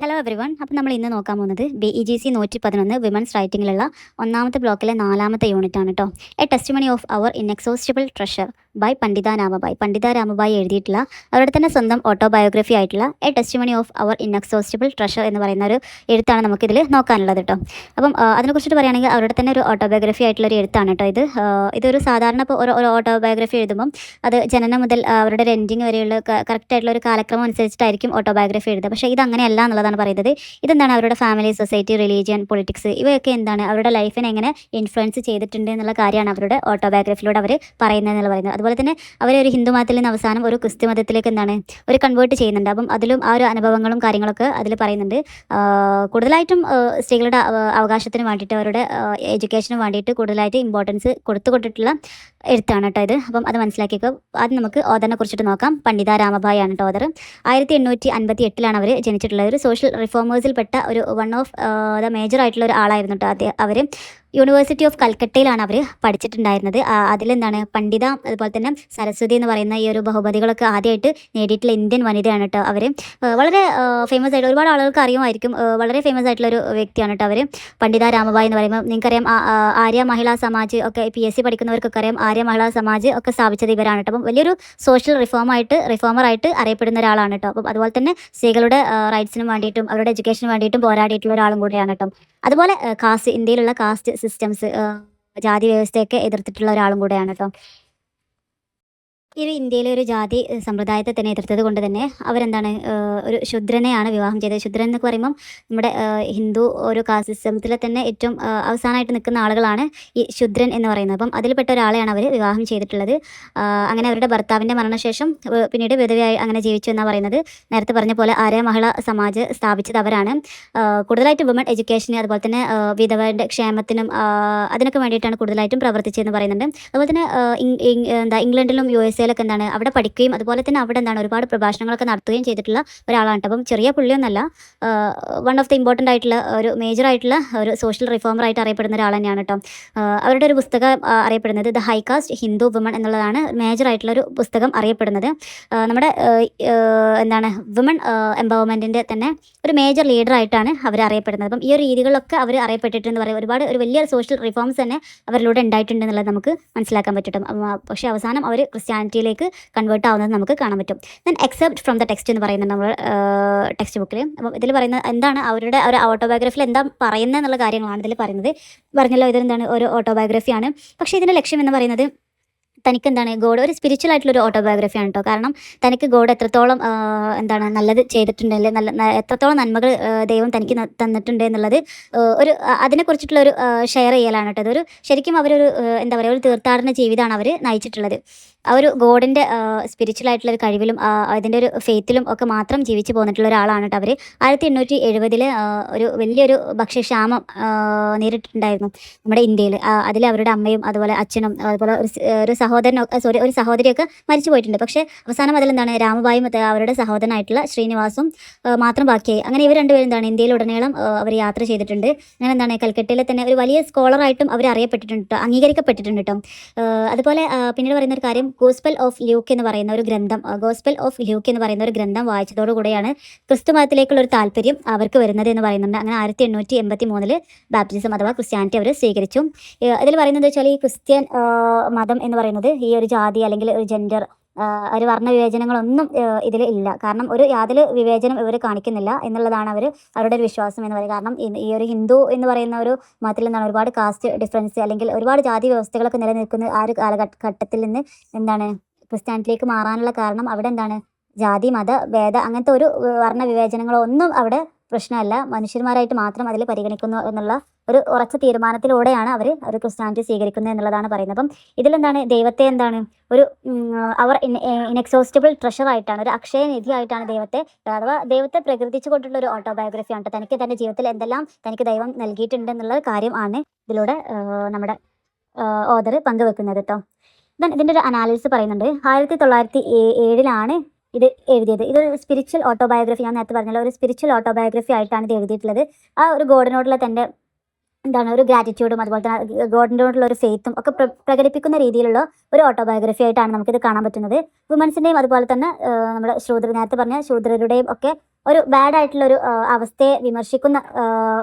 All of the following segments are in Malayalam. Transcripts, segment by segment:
Hello everyone. അപ്പോൾ നമ്മൾ ഇന്ന് നോക്കാൻ പോകുന്നത് BEGC 111 വിമൻസ് റൈറ്റിങ്ങിലുള്ള ഒന്നാമത്തെ ബ്ലോക്കിലെ 4ാമത്തെ യൂണിറ്റ് ആണ് കേട്ടോ. A testimony of our inexhaustible treasure by Pandita Ramabai. പണ്ഡിത രാമബായി എഴുതിയിട്ടുള്ള അവരുടെ തന്നെ സ്വന്തം ഓട്ടോബയോഗ്രഫി ആയിട്ടുള്ള a testimony of our inexhaustible treasure എന്ന് പറയുന്ന ഒരു എഴുത്താണ് നമുക്കിതിൽ നോക്കാനുള്ളത് കേട്ടോ. അപ്പം അതിനെക്കുറിച്ചിട്ട് പറയുകയാണെങ്കിൽ അവരുടെ തന്നെ ഒരു ഓട്ടോബയോഗ്രഫി ആയിട്ടുള്ള ഒരു എഴുത്താണ് കേട്ടോ ഇത്. ഇതൊരു സാധാരണ ഇപ്പോൾ ഒരു ഓട്ടോബയോഗ്രഫി എഴുതുമ്പം അത് ജനനം മുതൽ അവരുടെ ഒരു എൻഡിങ് വരെയുള്ള കറക്റ്റായിട്ടുള്ള ഒരു കാലക്രമം അനുസരിച്ചിട്ടായിരിക്കും ഓട്ടോബയോഗ്രഫി എഴുതുക. പക്ഷേ ഇതങ്ങനെയല്ല എന്നുള്ളതാണ് പറയുന്നത്. ഇതെന്താണ് അവരുടെ ഫാമിലി, സൊസൈറ്റി, റിലീജിയൻ, പൊളിറ്റിക്സ് ഇവയൊക്കെ എന്താണ് അവരുടെ ലൈഫിനെ എങ്ങനെ ഇൻഫ്ലുവൻസ് ചെയ്തിട്ടുണ്ട് എന്നുള്ള കാര്യമാണ് അവരുടെ ഓട്ടോബയോഗ്രഫിയിലൂടെ അവർ പറയുന്നത് എന്നുള്ള പറയുന്നത്. അതുപോലെ തന്നെ അവർ ഒരു ഹിന്ദു മതത്തിൽ നിന്ന് അവസാനം ഒരു ക്രിസ്തു മതത്തിലേക്ക് എന്താണ് ഒരു കൺവേർട്ട് ചെയ്യുന്നുണ്ട്. അപ്പം അതിലും ആ ഒരു അനുഭവങ്ങളും കാര്യങ്ങളൊക്കെ അതിൽ പറയുന്നുണ്ട്. കൂടുതലായിട്ടും സ്ത്രീകളുടെ അവകാശത്തിന് വേണ്ടിയിട്ട് അവരുടെ എഡ്യൂക്കേഷന് വേണ്ടിയിട്ട് കൂടുതലായിട്ട് ഇമ്പോർട്ടൻസ് കൊടുത്തിട്ടുള്ള എഴുത്താണ് കേട്ടോ ഇത്. അപ്പം അത് മനസ്സിലാക്കിയൊക്കെ ആദ്യം നമുക്ക് ഓദറിനെ കുറിച്ചിട്ട് നോക്കാം. പണ്ഡിത രാമബായി ആണ് കേട്ടോ ഓദർ. 1858 അവർ ജനിച്ചിട്ടുള്ളത്. ഒരു സോഷ്യൽ റിഫോമേഴ്സിൽപ്പെട്ട ഒരു വൺ ഓഫ് ദ മേജർ ആയിട്ടുള്ള ഒരു ആളായിരുന്നു കേട്ടോ അവർ. യൂണിവേഴ്സിറ്റി ഓഫ് കൽക്കട്ടയിലാണ് അവർ പഠിച്ചിട്ടുണ്ടായിരുന്നത്. അതിലെന്താണ് പണ്ഡിത അതുപോലെ തന്നെ സരസ്വതി എന്ന് പറയുന്ന ഈ ഒരു ബഹുമതികളൊക്കെ ആദ്യമായിട്ട് നേടിയിട്ടുള്ള ഇന്ത്യൻ വനിതയാണ് കേട്ടോ അവർ. വളരെ ഫേമസ് ആയിട്ട് ഒരുപാട് ആളുകൾക്ക് അറിയുമായിരിക്കും. വളരെ ഫേമസ് ആയിട്ടുള്ള ഒരു വ്യക്തിയാണ് കേട്ടോ അവർ. പണ്ഡിത രാമബായി എന്ന് പറയുമ്പോൾ നിങ്ങൾക്കറിയാം ആര്യ മഹിളാ സമാജ് ഒക്കെ PSC പഠിക്കുന്നവർക്കൊക്കെ അറിയാം. ആര്യ മഹിളാ സമാജ് ഒക്കെ സ്ഥാപിച്ചത് ഇവരാണ് കേട്ടോ. അപ്പം വലിയൊരു സോഷ്യൽ റിഫോമറായിട്ട് അറിയപ്പെടുന്ന ഒരാളാണ് കേട്ടോ. അപ്പം അതുപോലെ തന്നെ സ്ത്രീകളുടെ റൈറ്റ്സിനും വേണ്ടിയിട്ടും അവരുടെ എഡ്യൂക്കേഷന് വേണ്ടിയിട്ടും പോരാടിയിട്ടുള്ള ഒരാളും കൂടിയാണ് കേട്ടോ. അതുപോലെ ഇന്ത്യയിലുള്ള കാസ്റ്റ് സിസ്റ്റംസ്, ജാതി വ്യവസ്ഥയൊക്കെ എതിർത്തിട്ടുള്ള ഒരാളും കൂടെയാണ് കേട്ടോ. ഈ ഒരു ഇന്ത്യയിലെ ഒരു ജാതി സമ്പ്രദായത്തെ തന്നെ എതിർത്തത് കൊണ്ട് തന്നെ അവരെന്താണ് ഒരു ശൂദ്രനെയാണ് വിവാഹം ചെയ്തത്. ശൂദ്രൻ എന്നൊക്കെ പറയുമ്പം നമ്മുടെ ഹിന്ദു ഒരു കാസ്റ്റ് സിസ്റ്റത്തിലെ തന്നെ ഏറ്റവും അവസാനമായിട്ട് നിൽക്കുന്ന ആളുകളാണ് ഈ ശൂദ്രൻ എന്ന് പറയുന്നത്. അപ്പം അതിൽപ്പെട്ട ഒരാളെയാണ് അവർ വിവാഹം ചെയ്തിട്ടുള്ളത്. അങ്ങനെ അവരുടെ ഭർത്താവിൻ്റെ മരണശേഷം പിന്നീട് വിധവയായി അങ്ങനെ ജീവിച്ചു എന്നാണ് പറയുന്നത്. നേരത്തെ പറഞ്ഞ പോലെ ആര്യ മഹിളാ സമാജ് സ്ഥാപിച്ചത് അവരാണ്. കൂടുതലായിട്ട് വുമൺ എഡ്യൂക്കേഷന് അതുപോലെ തന്നെ വിധവയുടെ ക്ഷേമത്തിനും അതിനൊക്കെ വേണ്ടിയിട്ടാണ് കൂടുതലായിട്ടും പ്രവർത്തിച്ചതെന്ന് പറയുന്നുണ്ട്. അതുപോലെ തന്നെ ഇംഗ്ലണ്ടിലും USA ഒക്കെ എന്താണ് അവിടെ പഠിക്കുകയും അതുപോലെ തന്നെ അവിടെ എന്താണ് ഒരുപാട് പ്രഭാഷണങ്ങളൊക്കെ നടത്തുകയും ചെയ്തിട്ടുള്ള ഒരാളാണ്. അപ്പം ചെറിയ പുള്ളിയൊന്നല്ല, വൺ ഓഫ് ദി ഇമ്പോർട്ടൻ്റ് ആയിട്ടുള്ള ഒരു മേജർ ആയിട്ടുള്ള ഒരു സോഷ്യൽ റിഫോമറായിട്ട് അറിയപ്പെടുന്ന ഒരാൾ തന്നെയാണ് കേട്ടോ. അവരുടെ ഒരു പുസ്തകം അറിയപ്പെടുന്നത് the high cast Hindu woman എന്നുള്ളതാണ് മേജർ ആയിട്ടുള്ള ഒരു പുസ്തകം അറിയപ്പെടുന്നത്. നമ്മുടെ എന്താണ് വുമൺ എംപവർമെൻറ്റിൻ്റെ തന്നെ ഒരു മേജർ ലീഡറായിട്ടാണ് അവർ അറിയപ്പെടുന്നത്. അപ്പം ഈ ഒരു രീതികളിലൊക്കെ അവർ അറിയപ്പെട്ടിട്ടെന്ന് പറയും. ഒരുപാട് ഒരു വലിയ സോഷ്യൽ റിഫോംസ് തന്നെ അവരിലൂടെ ഉണ്ടായിട്ടുണ്ട് എന്നുള്ളത് നമുക്ക് മനസ്സിലാക്കാൻ പറ്റും. പക്ഷേ അവസാനം അവർ ക്രിസ്ത്യാനിറ്റിയിലേക്ക് കൺവേർട്ട് ആവുന്നത് നമുക്ക് കാണാൻ പറ്റും. Then except from the text എന്ന് പറയുന്നത് നമ്മൾ ടെക്സ്റ്റ് ബുക്കിൽ. അപ്പം ഇതിൽ പറയുന്നത് എന്താണ് അവരുടെ ഒരു ഓട്ടോബയോഗ്രഫിയിൽ എന്താ പറയുന്നത് എന്നുള്ള കാര്യങ്ങളാണ് ഇതിൽ പറയുന്നത്. പറഞ്ഞല്ലോ ഇതെന്താണ് ഒരു ഓട്ടോബയോഗ്രഫിയാണ്. പക്ഷേ ഇതിൻ്റെ ലക്ഷ്യം എന്ന് പറയുന്നത് തനിക്ക് എന്താണ് ഗോഡ് ഒരു സ്പിരിച്വൽ ആയിട്ടുള്ളൊരു ഓട്ടോബയോഗ്രഫിയാണ് കേട്ടോ. കാരണം തനിക്ക് ഗോഡ് എത്രത്തോളം എന്താണ് നല്ലത് ചെയ്തിട്ടുണ്ട്, എത്രത്തോളം നന്മകൾ ദൈവം തനിക്ക് തന്നിട്ടുണ്ട് എന്നുള്ളത് ഒരു അതിനെക്കുറിച്ചിട്ടുള്ള ഒരു ഷെയർ ചെയ്യലാണ് കേട്ടോ. അതൊരു ശരിക്കും അവരൊരു എന്താ പറയുക ഒരു തീർത്ഥാടന ജീവിതമാണ് അവർ നയിച്ചിട്ടുള്ളത്. ആ ഒരു ഗോഡിൻ്റെ സ്പിരിച്വൽ ആയിട്ടുള്ളൊരു കഴിവിലും അതിൻ്റെ ഒരു ഫെയ്ത്തിലും ഒക്കെ മാത്രം ജീവിച്ച് പോന്നിട്ടുള്ള ഒരാളാണ് കേട്ടോ അവർ. 1870 ഒരു വലിയൊരു ഭക്ഷ്യക്ഷാമം നേരിട്ടിട്ടുണ്ടായിരുന്നു നമ്മുടെ ഇന്ത്യയിൽ. അതിൽ അവരുടെ അമ്മയും അതുപോലെ അച്ഛനും അതുപോലെ ഒരു സഹോദരിയൊക്കെ മരിച്ചു പോയിട്ടുണ്ട്. പക്ഷേ അവസാനം അതിലെന്താണ് രാമബായും അവരുടെ സഹോദരനായിട്ടുള്ള ശ്രീനിവാസും മാത്രം ബാക്കിയായി. അങ്ങനെ ഇവർ രണ്ടുപേരും എന്താണ് ഇന്ത്യയിലുടനീളം അവർ യാത്ര ചെയ്തിട്ടുണ്ട്. അങ്ങനെ എന്താണ് കൽക്കട്ടയിലെ തന്നെ ഒരു വലിയ സ്കോളറായിട്ടും അവർ അറിയപ്പെട്ടിട്ടുണ്ട്, അംഗീകരിക്കപ്പെട്ടിട്ടുണ്ട് കേട്ടോ. അതുപോലെ പിന്നീട് പറയുന്ന ഒരു കാര്യം ഗോസ്പൽ ഓഫ് ല്യൂക്ക് എന്ന് പറയുന്ന ഒരു ഗ്രന്ഥം വായിച്ചതോടുകൂടെയാണ് ക്രിസ്തു മതത്തിലേക്കുള്ള ഒരു താല്പര്യം അവർക്ക് വരുന്നത് എന്ന് പറയുന്നുണ്ട്. അങ്ങനെ 1883 ബാപ്റ്റിസം അഥവാ ക്രിസ്ത്യാനിറ്റി അവർ സ്വീകരിച്ചു. ഇതിൽ പറയുന്നത് വെച്ചാൽ ഈ ക്രിസ്ത്യൻ മതം എന്ന് പറയുന്നത് ഈ ഒരു ജാതി അല്ലെങ്കിൽ ഒരു ജെൻഡർ ഒരു വർണ്ണ വിവേചനങ്ങളൊന്നും ഇതിൽ ഇല്ല. കാരണം ഒരു യാതൊരു വിവേചനം ഇവർ കാണിക്കുന്നില്ല എന്നുള്ളതാണ് അവരുടെ ഒരു വിശ്വാസം എന്ന് പറയുന്നത്. കാരണം ഈ ഒരു ഹിന്ദു എന്ന് പറയുന്ന ഒരു മതത്തിൽ നിന്നാണ് ഒരുപാട് കാസ്റ്റ് ഡിഫറൻസ് അല്ലെങ്കിൽ ഒരുപാട് ജാതി വ്യവസ്ഥകളൊക്കെ നിലനിൽക്കുന്ന ആ ഒരു കാലഘട്ടത്തിൽ നിന്ന് എന്താണ് ക്രിസ്ത്യാനിറ്റിയിലേക്ക് മാറാനുള്ള കാരണം അവിടെ എന്താണ് ജാതി മത ഭേദ അങ്ങനത്തെ ഒരു വർണ്ണ വിവേചനങ്ങളോ ഒന്നും അവിടെ പ്രശ്നമല്ല. മനുഷ്യന്മാരായിട്ട് മാത്രം അതിൽ പരിഗണിക്കുന്നു എന്നുള്ള ഒരു ഉറച്ച തീരുമാനത്തിലൂടെയാണ് അവർ ക്രിസ്ത്യാനിറ്റി സ്വീകരിക്കുന്നത് എന്നുള്ളതാണ് പറയുന്നത്. അപ്പം ഇതിലെന്താണ് ദൈവത്തെ എന്താണ് ഒരു അവർ ഇൻഎക്സോസ്റ്റിബിൾ ട്രഷർ ആയിട്ടാണ്, ഒരു അക്ഷയ നിധി ആയിട്ടാണ് ദൈവത്തെ പ്രകീർത്തിച്ചു കൊണ്ടുള്ള ഒരു ഓട്ടോബയോഗ്രഫിയാണ്. തനിക്ക് തൻ്റെ ജീവിതത്തിൽ എന്തെല്ലാം തനിക്ക് ദൈവം നൽകിയിട്ടുണ്ട് എന്നുള്ള കാര്യമാണ് ഇതിലൂടെ നമ്മുടെ ഓദർ പങ്കുവെക്കുന്നത് കേട്ടോ. ഇതിൻ്റെ ഒരു അനാലിസിസ് പറയുന്നുണ്ട്. 1907 ഇത് എഴുതിയത്. ഇതൊരു സ്പിരിച്വൽ ഓട്ടോബയോഗ്രഫി, ഞാൻ നേരത്തെ പറഞ്ഞല്ലോ ഒരു സ്പിരിച്വൽ ഓട്ടോബയോഗ്രഫി ആയിട്ടാണ് ഇത് എഴുതിയിട്ടുള്ളത്. ആ ഒരു ഗോഡിനോടുള്ള തൻ്റെ എന്താണ് ഒരു ഗ്രാറ്റിറ്റ്യൂഡും അതുപോലെ തന്നെ ഗോഡിനോടുള്ള ഒരു ഫെയ്ത്തും ഒക്കെ പ്രകടിപ്പിക്കുന്ന രീതിയിലുള്ള ഒരു ഓട്ടോബയോഗ്രഫി ആയിട്ടാണ് നമുക്കിത് കാണാൻ പറ്റുന്നത്. വുമൻസിൻ്റെയും അതുപോലെ തന്നെ നമ്മുടെ നേരത്തെ പറഞ്ഞ ശൂദ്രരുടെയും ഒക്കെ ഒരു ബാഡ് ആയിട്ടുള്ളൊരു അവസ്ഥയെ വിമർശിക്കുന്ന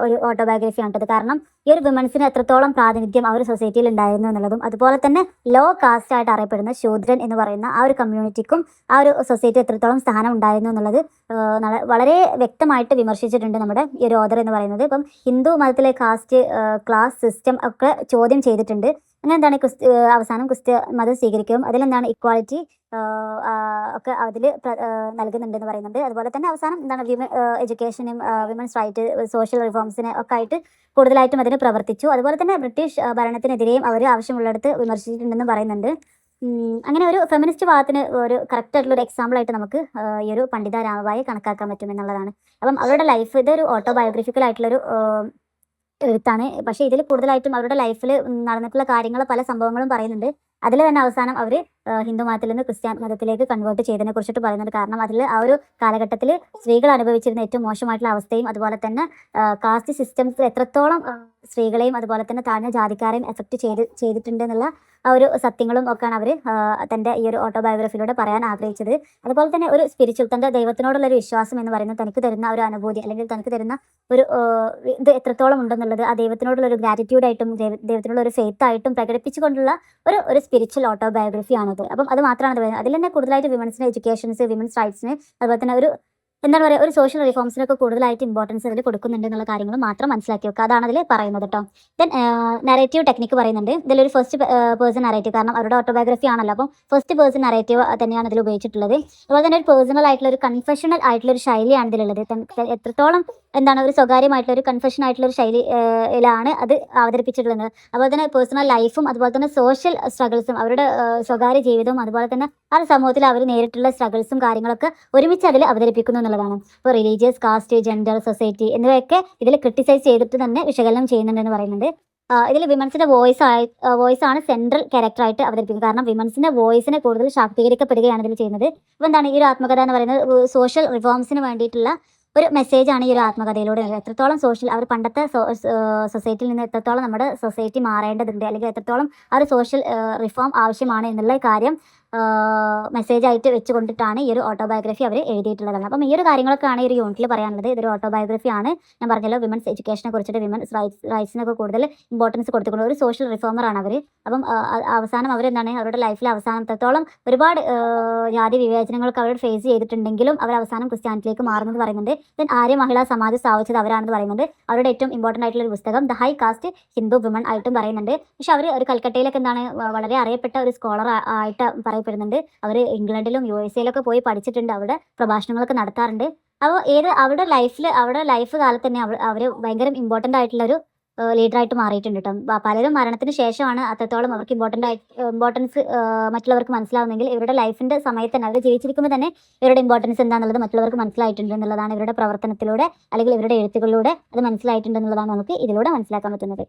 ഒരു ഓട്ടോബയോഗ്രഫിയാണ് കേട്ടത്. കാരണം ഈ ഒരു വിമൻസിന് എത്രത്തോളം പ്രാതിനിധ്യം ആ ഒരു സൊസൈറ്റിയിൽ ഉണ്ടായിരുന്നു എന്നുള്ളതും, അതുപോലെ തന്നെ ലോ കാസ്റ്റ് ആയിട്ട് അറിയപ്പെടുന്ന ശൂദ്രൻ എന്ന് പറയുന്ന ആ ഒരു കമ്മ്യൂണിറ്റിക്കും ആ ഒരു സൊസൈറ്റി എത്രത്തോളം സ്ഥാനം ഉണ്ടായിരുന്നു എന്നുള്ളത് വളരെ വ്യക്തമായിട്ട് വിമർശിച്ചിട്ടുണ്ട് നമ്മുടെ ഈ ഒരു ഓഥർ എന്ന് പറയുന്നത്. ഇപ്പം ഹിന്ദു മതത്തിലെ കാസ്റ്റ് ക്ലാസ് സിസ്റ്റം ഒക്കെ ചോദ്യം ചെയ്തിട്ടുണ്ട്. അങ്ങനെ എന്താണ് അവസാനം ക്രിസ്ത്യ മതം സ്വീകരിക്കുകയും അതിലെന്താണ് ഇക്വാളിറ്റി ഒക്കെ അതിൽ നൽകുന്നുണ്ടെന്ന് പറയുന്നുണ്ട്. അതുപോലെ തന്നെ അവസാനം എന്താണ് എഡ്യൂക്കേഷനും വിമൻസ് റൈറ്റ് സോഷ്യൽ റിഫോംസിനെ ഒക്കെ ആയിട്ട് കൂടുതലായിട്ടും അതിന് പ്രവർത്തിച്ചു. അതുപോലെ തന്നെ ബ്രിട്ടീഷ് ഭരണത്തിനെതിരെയും അവർ ആവശ്യമുള്ളിടത്ത് വിമർശിച്ചിട്ടുണ്ടെന്ന് പറയുന്നുണ്ട്. അങ്ങനെ ഒരു ഫെമിനിസ്റ്റ് വാദത്തിന് ഒരു കറക്റ്റ് ആയിട്ടുള്ള ഒരു എക്സാമ്പിളായിട്ട് നമുക്ക് ഈ ഒരു പണ്ഡിത രാമബായിയെ കണക്കാക്കാൻ പറ്റും എന്നുള്ളതാണ്. അപ്പം അവരുടെ ലൈഫ് ഇതൊരു ഓട്ടോബയോഗ്രഫിക്കൽ ആയിട്ടുള്ളൊരു എഴുത്താണ്. പക്ഷേ ഇതിൽ കൂടുതലായിട്ടും അവരുടെ ലൈഫിൽ നടന്നിട്ടുള്ള കാര്യങ്ങൾ പല സംഭവങ്ങളും പറയുന്നുണ്ട്. അതിൽ തന്നെ അവസാനം അവർ ഹിന്ദു മതത്തിൽ നിന്ന് ക്രിസ്ത്യൻ മതത്തിലേക്ക് കൺവേർട്ട് ചെയ്തതിനെ കുറിച്ചിട്ട് പറയുന്നുണ്ട്. കാരണം അതിൽ ആ ഒരു കാലഘട്ടത്തിൽ സ്ത്രീകൾ അനുഭവിച്ചിരുന്ന ഏറ്റവും മോശമായിട്ടുള്ള അവസ്ഥയും അതുപോലെ തന്നെ കാസ്റ്റ് സിസ്റ്റംസ് എത്രത്തോളം സ്ത്രീകളെയും അതുപോലെ തന്നെ താഴ്ന്ന ജാതിക്കാരെയും എഫക്റ്റ് ചെയ്തിട്ടുണ്ട് എന്നുള്ള ആ ഒരു സത്യങ്ങളും ഒക്കെയാണ് അവർ തൻ്റെ ഈ ഒരു ഓട്ടോബയോഗ്രഫിയിലൂടെ പറയാൻ ആഗ്രഹിച്ചത്. അതുപോലെ തന്നെ ഒരു സ്പിരിച്വൽ തൻ്റെ ദൈവത്തിനോടുള്ളൊരു വിശ്വാസം എന്ന് പറയുന്നത് തനിക്ക് തരുന്ന ഒരു അനുഭൂതി അല്ലെങ്കിൽ തനിക്ക് തരുന്ന ഒരു ഇത് എത്രത്തോളം ഉണ്ടെന്നുള്ളത് ആ ദൈവത്തിനോടുള്ള ഒരു ഗ്രാറ്റിറ്റ്യൂഡായിട്ടും ദൈവത്തിനുള്ള ഒരു ഫെയ്ത്ത് ആയിട്ടും പ്രകടിപ്പിച്ചുകൊണ്ടുള്ള ഒരു സ്പിരിച്വൽ ഓട്ടോബയോഗ്രഫിയാണത്. അപ്പം അത് മാത്രമാണ് പറയുന്നത്. അതിൽ തന്നെ കൂടുതലായിട്ട് വിമൻസിന് എഡ്യൂക്കേഷൻസ് വിമൻസ് റൈറ്റ്സിന് അതുപോലെ തന്നെ ഒരു എന്താണ് പറയുക ഒരു സോഷ്യൽ റിഫോംസിനൊക്കെ കൂടുതലായിട്ട് ഇമ്പോർട്ടൻസ് അതിൽ കൊടുക്കുന്നുണ്ട് എന്നുള്ള കാര്യങ്ങൾ മാത്രം മനസ്സിലാക്കി വെക്കുക. അതാണ് അതിൽ പറയുന്നത് കേട്ടോ. ദെൻ നറേറ്റീവ് ടെക്നിക്ക് പറയുന്നുണ്ട്. ഇതിലൊരു ഫസ്റ്റ് പേഴ്സൺ നറേറ്റീവ്, കാരണം അവരുടെ ഓട്ടോബയോഗ്രഫി ആണല്ലോ, അപ്പം ഫസ്റ്റ് പേഴ്സൺ നറേറ്റീവ് തന്നെയാണ് ഇതിൽ ഉപയോഗിച്ചിട്ടുള്ളത്. അതുപോലെ തന്നെ ഒരു പേഴ്സണൽ ആയിട്ടുള്ള ഒരു കൺഫെഷണൽ ആയിട്ടുള്ള ഒരു ശൈലിയാണ് ഇതിലുള്ളത്. എത്രത്തോളം എന്താണ് ഒരു സ്വകാര്യമായിട്ടുള്ള ഒരു കൺഫെഷൻ ആയിട്ടുള്ള ഒരു ശൈലിയിലാണ് അത് അവതരിപ്പിച്ചിട്ടുള്ളത്. അതുപോലെ തന്നെ പേഴ്സണൽ ലൈഫും അതുപോലെ തന്നെ സോഷ്യൽ സ്ട്രഗിൾസും അവരുടെ സ്വകാര്യ ജീവിതവും അതുപോലെ തന്നെ ആ സമൂഹത്തിൽ അവർ നേരിട്ടുള്ള സ്ട്രഗിൾസും കാര്യങ്ങളൊക്കെ ഒരുമിച്ച് അതിൽ അവതരിപ്പിക്കുന്നു എന്നുള്ളതാണ്. ഇപ്പോൾ റിലീജിയസ്, കാസ്റ്റ്, ജെൻഡർ, സൊസൈറ്റി എന്നിവയൊക്കെ ഇതിൽ ക്രിട്ടിസൈസ് ചെയ്തിട്ട് തന്നെ വിശകലനം ചെയ്യുന്നുണ്ടെന്ന് പറയുന്നുണ്ട്. ഇതിൽ വിമൻസിൻ്റെ വോയിസ് ആണ് സെൻട്രൽ ക്യാരക്ടറായിട്ട് അവതരിപ്പിക്കുന്നത്. കാരണം വിമൻസിൻ്റെ വോയിസിനെ കൂടുതൽ ശാക്തീകരിക്കപ്പെടുകയാണ് ഇതിൽ ചെയ്യുന്നത്. അപ്പോൾ എന്താണ് ഈ ഒരു ആത്മകഥ എന്ന് പറയുന്നത് സോഷ്യൽ റിഫോംസിന് വേണ്ടിയിട്ടുള്ള ഒരു മെസ്സേജാണ് ഈ ഒരു ആത്മകഥയിലൂടെ. എത്രത്തോളം അവർ പണ്ടത്തെ സൊസൈറ്റിയിൽ നിന്ന് എത്രത്തോളം നമ്മുടെ സൊസൈറ്റി മാറേണ്ടതുണ്ട് അല്ലെങ്കിൽ എത്രത്തോളം ആ ഒരു സോഷ്യൽ റിഫോം ആവശ്യമാണ് എന്നുള്ള കാര്യം മെസ്സേജായിട്ട് വെച്ചുകൊണ്ടിട്ടാണ് ഈ ഒരു ഓട്ടോബയോഗ്രഫി അവർ എഴുതിയിട്ടുള്ളതാണ്. അപ്പം ഈ ഒരു കാര്യങ്ങളൊക്കെയാണ് ഈ ഒരു യൂണിറ്റിൽ പറയാനുള്ളത്. ഇതൊരു ഓട്ടോബയോഗ്രഫിയാണ്. ഞാൻ പറഞ്ഞല്ലോ വിമൻസ് എഡ്യൂക്കേഷനെ കുറിച്ചിട്ട് വിമൻസ് റൈറ്റ്സിനൊക്കെ കൂടുതൽ ഇമ്പോർട്ടൻസ് കൊടുത്തുകൊണ്ട് ഒരു സോഷ്യൽ റിഫോമറാണ് അവർ. അപ്പം അവസാനം അവരെന്താണ് അവരുടെ ലൈഫിൽ അവസാനത്തോളം ഒരുപാട് ജാതി വിവേചനങ്ങളൊക്കെ അവർ ഫേസ് ചെയ്തിട്ടുണ്ടെങ്കിലും അവർ അവസാനം ക്രിസ്ത്യാനിറ്റിയിലേക്ക് മാറുന്നത് പറയുന്നുണ്ട്. ദെൻ ആര്യ മഹിളാ സമാജം സ്ഥാപിച്ചത് അവരാണെന്ന് പറയുന്നത്. അവരുടെ ഏറ്റവും ഇമ്പോർട്ടൻ്റ് ആയിട്ടുള്ള ഒരു പുസ്തകം the high cast Hindu women ആയിട്ടും പറയുന്നുണ്ട്. പക്ഷെ അവർ ഒരു കൽക്കട്ടയിലൊക്കെ എന്താണ് വളരെ അറിയപ്പെട്ട ഒരു സ്കോളർ ആയിട്ട് പറയപ്പെടുന്നുണ്ട്. അവർ ഇംഗ്ലണ്ടിലും USA പോയി പഠിച്ചിട്ടുണ്ട്, അവിടെ പ്രഭാഷണങ്ങളൊക്കെ നടത്താറുണ്ട്. അപ്പോൾ അവരുടെ ലൈഫ് കാലത്ത് തന്നെ അവർ ഭയങ്കര ഇമ്പോർട്ടൻ്റ് ആയിട്ടുള്ളൊരു ലീഡറായിട്ട് മാറിയിട്ടുണ്ട് കേട്ടോ. പലരും മരണത്തിന് ശേഷമാണ് അത്രത്തോളം അവർക്ക് ഇമ്പോർട്ടൻസ് മറ്റുള്ളവർക്ക് മനസ്സിലാവുന്നെങ്കിൽ ഇവരുടെ ലൈഫിൻ്റെ സമയത്ത് തന്നെ അവർ ജീവിച്ചിരിക്കുമ്പോൾ തന്നെ ഇവരുടെ ഇമ്പോർട്ടൻസ് എന്താണെന്നുള്ളത് മറ്റുള്ളവർക്ക് മനസ്സിലായിട്ടുണ്ട് എന്നുള്ളതാണ് ഇവരുടെ പ്രവർത്തനത്തിലൂടെ അല്ലെങ്കിൽ ഇവരുടെ എഴുത്തുകളിലൂടെ അത് മനസ്സിലായിട്ടുണ്ട് എന്നുള്ളതാണ് നമുക്ക് ഇതിലൂടെ മനസ്സിലാക്കാൻ പറ്റുന്നത്.